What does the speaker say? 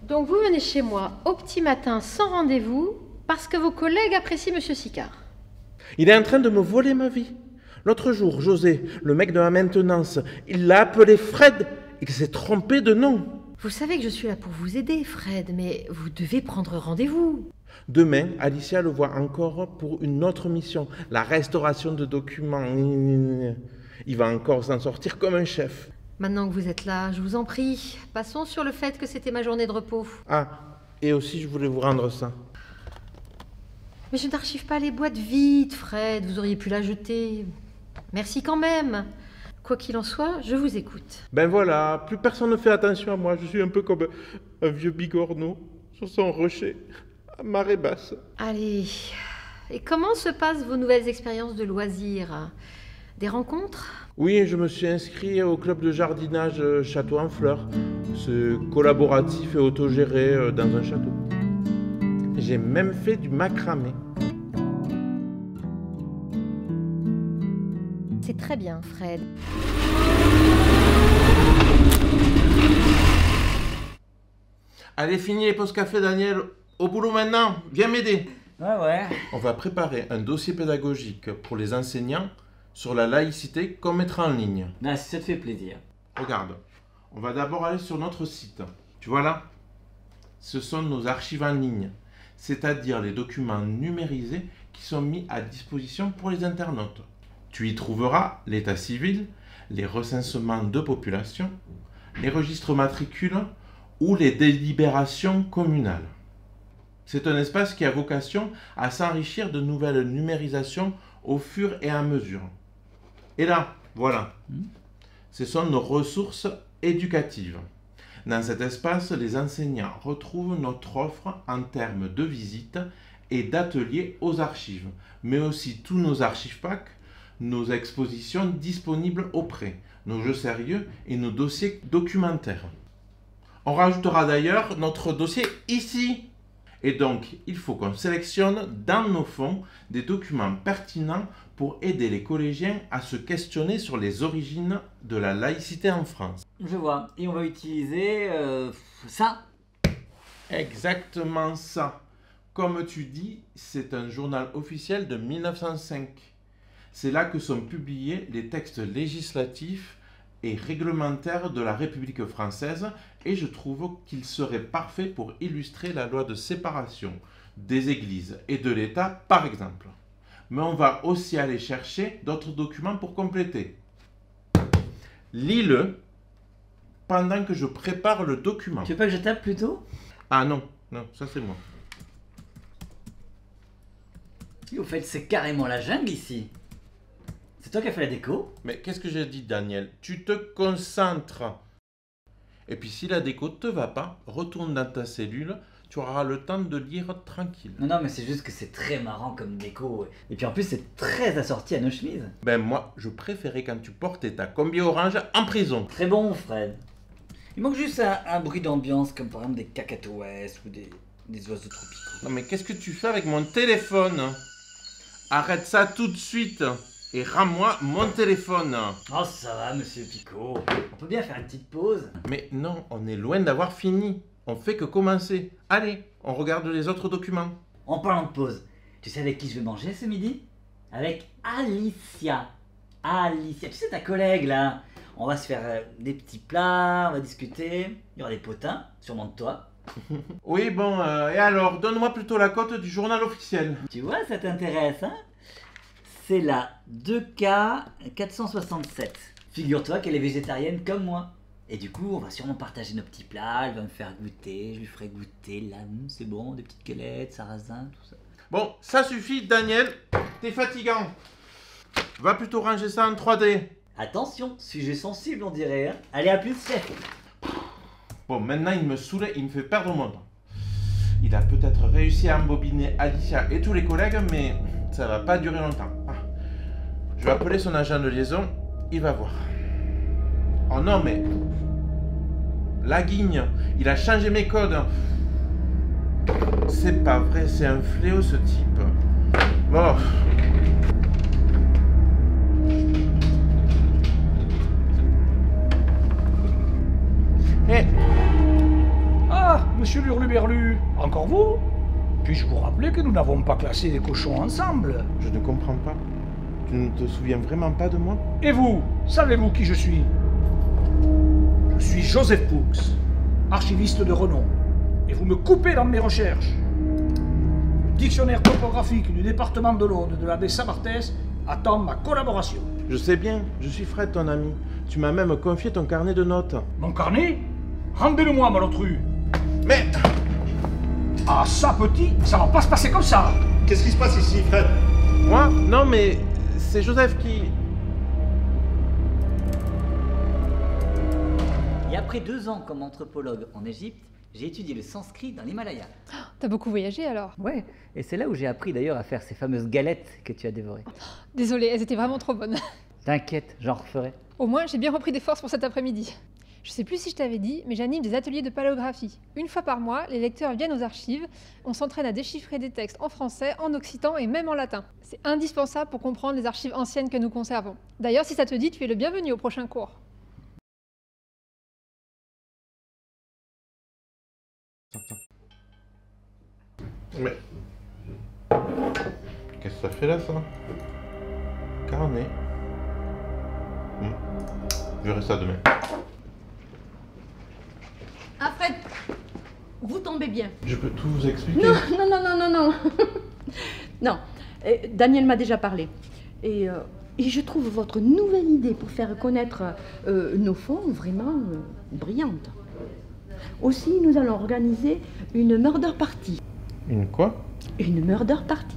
Donc vous venez chez moi au petit matin sans rendez-vous parce que vos collègues apprécient Monsieur Sicard. Il est en train de me voler ma vie. L'autre jour, José, le mec de la maintenance, il l'a appelé Fred et il s'est trompé de nom. Vous savez que je suis là pour vous aider, Fred, mais vous devez prendre rendez-vous. Demain, Alicia le voit encore pour une autre mission, la restauration de documents. Il va encore s'en sortir comme un chef. Maintenant que vous êtes là, je vous en prie, passons sur le fait que c'était ma journée de repos. Ah, et aussi je voulais vous rendre ça. Mais je n'archive pas les boîtes vides, Fred, vous auriez pu la jeter. Merci quand même. Quoi qu'il en soit, je vous écoute. Ben voilà, plus personne ne fait attention à moi, je suis un peu comme un vieux bigorneau sur son rocher, à marée basse. Allez, et comment se passent vos nouvelles expériences de loisirs? Des rencontres? Oui, je me suis inscrit au club de jardinage Château en Fleurs. C'est collaboratif et autogéré dans un château. J'ai même fait du macramé. C'est très bien, Fred. Allez, fini les pauses café, Daniel. Au boulot maintenant, viens m'aider. Ouais. On va préparer un dossier pédagogique pour les enseignants sur la laïcité qu'on mettra en ligne. Ah, si ça te fait plaisir. Regarde, on va d'abord aller sur notre site. Tu vois là? Ce sont nos archives en ligne, c'est-à-dire les documents numérisés qui sont mis à disposition pour les internautes. Tu y trouveras l'état civil, les recensements de population, les registres matricules ou les délibérations communales. C'est un espace qui a vocation à s'enrichir de nouvelles numérisations au fur et à mesure. Et là, voilà, ce sont nos ressources éducatives. Dans cet espace, les enseignants retrouvent notre offre en termes de visites et d'ateliers aux archives, mais aussi tous nos archives packs, nos expositions disponibles auprès, nos jeux sérieux et nos dossiers documentaires. On rajoutera d'ailleurs notre dossier ici. Et donc, il faut qu'on sélectionne dans nos fonds des documents pertinents pour aider les collégiens à se questionner sur les origines de la laïcité en France. Je vois. Et on va utiliser ça. Exactement ça. Comme tu dis, c'est un journal officiel de 1905. C'est là que sont publiés les textes législatifs et réglementaire de la République française et je trouve qu'il serait parfait pour illustrer la loi de séparation des églises et de l'État par exemple. Mais on va aussi aller chercher d'autres documents pour compléter. Lis-le pendant que je prépare le document. Tu veux pas que je tape plutôt? Ah non, ça c'est moi. Et au fait, c'est carrément la jungle ici. C'est toi qui as fait la déco? Mais qu'est-ce que j'ai dit, Daniel? Tu te concentres. Et puis si la déco te va pas, retourne dans ta cellule, tu auras le temps de lire tranquille. Non, mais c'est juste que c'est très marrant comme déco. Et puis en plus, c'est très assorti à nos chemises. Ben moi, je préférais quand tu portais ta combi orange en prison. Très bon, Fred. Il manque juste un bruit d'ambiance, comme par exemple des cacatoès ou des oiseaux tropicaux. Non mais qu'est-ce que tu fais avec mon téléphone? Arrête ça tout de suite et rends-moi mon téléphone. Oh, ça va, monsieur Picot. On peut bien faire une petite pause. Mais non, on est loin d'avoir fini. On fait que commencer. Allez, on regarde les autres documents. En parlant de pause, tu sais avec qui je vais manger ce midi? Avec Alicia. Alicia, tu sais ta collègue là. On va se faire des petits plats, on va discuter. Il y aura des potins, sûrement de toi. Oui, bon, et alors, donne-moi plutôt la cote du journal officiel. Tu vois, ça t'intéresse, hein? C'est la 2K 467. Figure-toi qu'elle est végétarienne comme moi. Et du coup, on va sûrement partager nos petits plats, elle va me faire goûter, je lui ferai goûter, là, c'est bon, des petites galettes, sarrasin, tout ça. Bon, ça suffit, Daniel. T'es fatigant. Va plutôt ranger ça en 3D. Attention, sujet sensible on dirait, hein? Allez, à plus, chef. Bon, maintenant il me saoule, il me fait perdre mon temps. Il a peut-être réussi à embobiner Alicia et tous les collègues, mais ça va pas durer longtemps. Ah. Je vais appeler son agent de liaison, il va voir. Oh non, mais... La guigne, il a changé mes codes. C'est pas vrai, c'est un fléau ce type. Bon... Eh, Ah, monsieur l'Hurluberlu, encore vous? Puis-je vous rappeler que nous n'avons pas classé les cochons ensemble? je ne comprends pas. Tu ne te souviens vraiment pas de moi? Et vous, savez-vous qui je suis? Je suis Joseph Poux, archiviste de renom. Et vous me coupez dans mes recherches. Le dictionnaire topographique du département de l'Aude de l'abbé Sabartès attend ma collaboration. Je sais bien, je suis Fred, ton ami. Tu m'as même confié ton carnet de notes. Mon carnet? Rendez-le-moi, malotru. Mais... Ah ça, petit, ça va pas se passer comme ça. Qu'est-ce qui se passe ici, Fred? Moi? Non, mais... C'est Joseph qui... Et après 2 ans comme anthropologue en Égypte, j'ai étudié le sanskrit dans l'Himalaya. T'as beaucoup voyagé alors? Ouais, et c'est là où j'ai appris d'ailleurs à faire ces fameuses galettes que tu as dévorées. Désolée, elles étaient vraiment trop bonnes. T'inquiète, j'en referai. Au moins, j'ai bien repris des forces pour cet après-midi. Je sais plus si je t'avais dit, mais j'anime des ateliers de paléographie. Une fois par mois, les lecteurs viennent aux archives, on s'entraîne à déchiffrer des textes en français, en occitan et même en latin. C'est indispensable pour comprendre les archives anciennes que nous conservons. D'ailleurs, si ça te dit, tu es le bienvenu au prochain cours. Mais... Qu'est-ce que ça fait là, ça? Carnet. Je verrai ça demain. Ah Fred, vous tombez bien. Je peux tout vous expliquer? Non. Non, Daniel m'a déjà parlé. Et je trouve votre nouvelle idée pour faire connaître nos fonds vraiment brillante. Aussi, nous allons organiser une murder party. Une quoi? Une murder party.